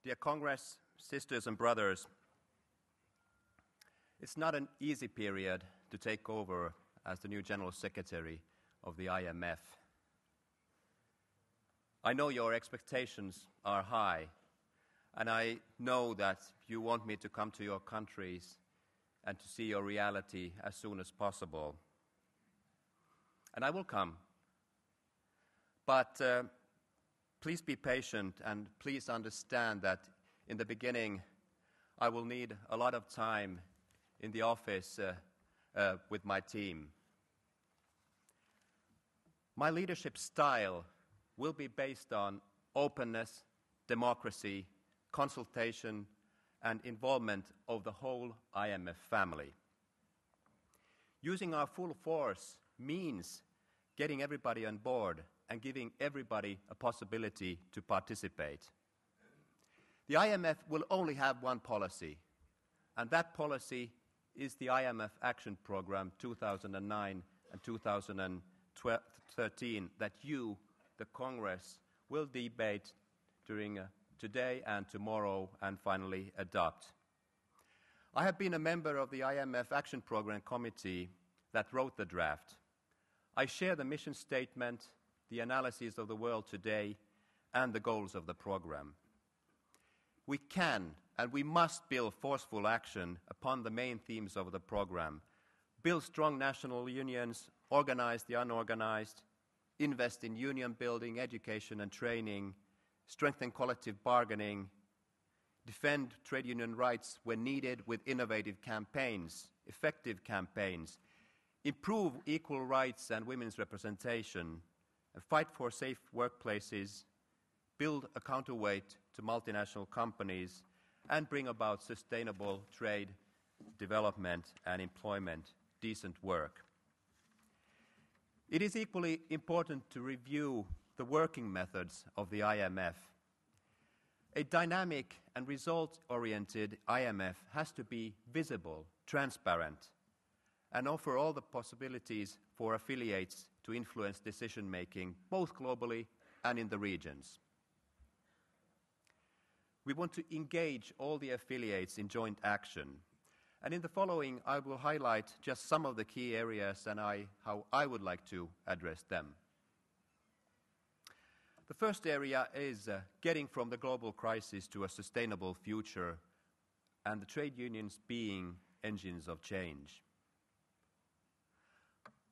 Dear Congress, sisters and brothers, it's not an easy period to take over as the new General Secretary of the IMF. I know your expectations are high, and I know that you want me to come to your countries and to see your reality as soon as possible. And I will come. But please be patient and please understand that in the beginning I will need a lot of time in the office with my team. My leadership style will be based on openness, democracy, consultation, and involvement of the whole IMF family. Using our full force means getting everybody on board and giving everybody a possibility to participate. The IMF will only have one policy, and that policy is the IMF Action Programme 2009 and 2013 that you, the Congress, will debate during today and tomorrow and finally adopt. I have been a member of the IMF Action Programme Committee that wrote the draft. I share the mission statement, the analysis of the world today, and the goals of the program. We can and we must build forceful action upon the main themes of the program, build strong national unions, organize the unorganized, invest in union building, education and training, strengthen collective bargaining, defend trade union rights when needed with innovative campaigns, effective campaigns, improve equal rights and women's representation, and fight for safe workplaces, build a counterweight to multinational companies, and bring about sustainable trade, development and employment, decent work. It is equally important to review the working methods of the IMF. A dynamic and result-oriented IMF has to be visible, transparent, and offer all the possibilities for affiliates to influence decision-making, both globally and in the regions. We want to engage all the affiliates in joint action. And in the following, I will highlight just some of the key areas and how I would like to address them. The first area is getting from the global crisis to a sustainable future, and the trade unions being engines of change.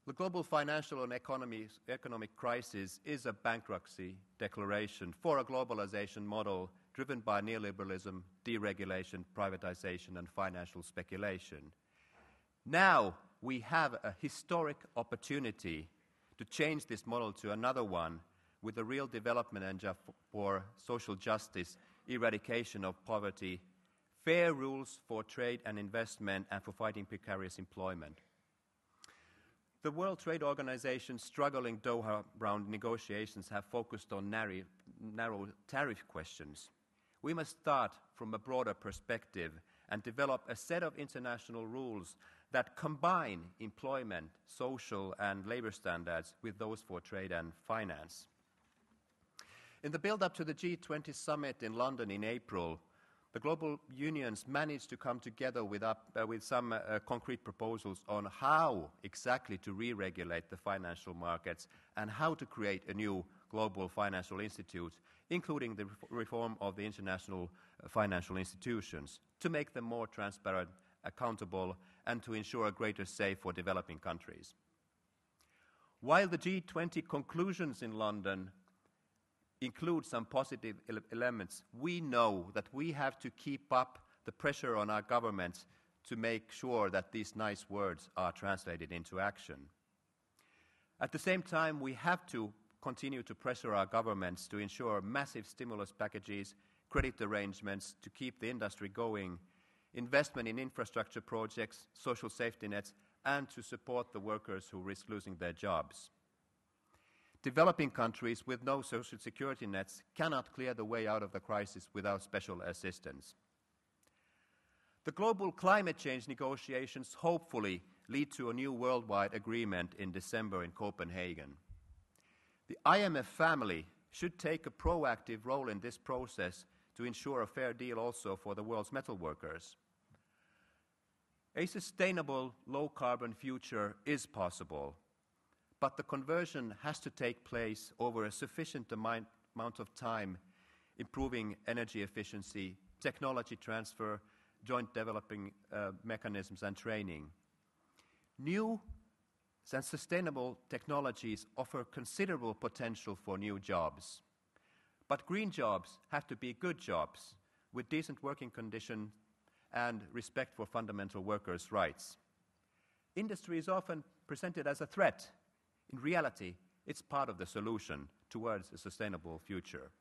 The global financial and economic crisis is a bankruptcy declaration for a globalization model driven by neoliberalism, deregulation, privatization, and financial speculation. Now we have a historic opportunity to change this model to another one with a real development agenda for social justice, eradication of poverty, fair rules for trade and investment, and for fighting precarious employment. The World Trade Organization's struggling Doha round negotiations have focused on narrow tariff questions. We must start from a broader perspective and develop a set of international rules that combine employment, social and labor standards with those for trade and finance. In the build-up to the G20 summit in London in April, the global unions managed to come together with some concrete proposals on how exactly to re-regulate the financial markets and how to create a new global financial institute, including the reform of the international financial institutions, to make them more transparent, accountable, and to ensure a greater safety for developing countries. While the G20 conclusions in London include some positive elements, we know that we have to keep up the pressure on our governments to make sure that these nice words are translated into action. At the same time, we have to continue to pressure our governments to ensure massive stimulus packages, credit arrangements to keep the industry going, investment in infrastructure projects, social safety nets, and to support the workers who risk losing their jobs. Developing countries with no social security nets cannot clear the way out of the crisis without special assistance. The global climate change negotiations hopefully lead to a new worldwide agreement in December in Copenhagen. The IMF family should take a proactive role in this process to ensure a fair deal also for the world's metal workers. A sustainable, low-carbon future is possible, but the conversion has to take place over a sufficient amount of time, improving energy efficiency, technology transfer, joint developing mechanisms and training. New and sustainable technologies offer considerable potential for new jobs. But green jobs have to be good jobs with decent working conditions and respect for fundamental workers' rights. Industry is often presented as a threat. In reality, it's part of the solution towards a sustainable future.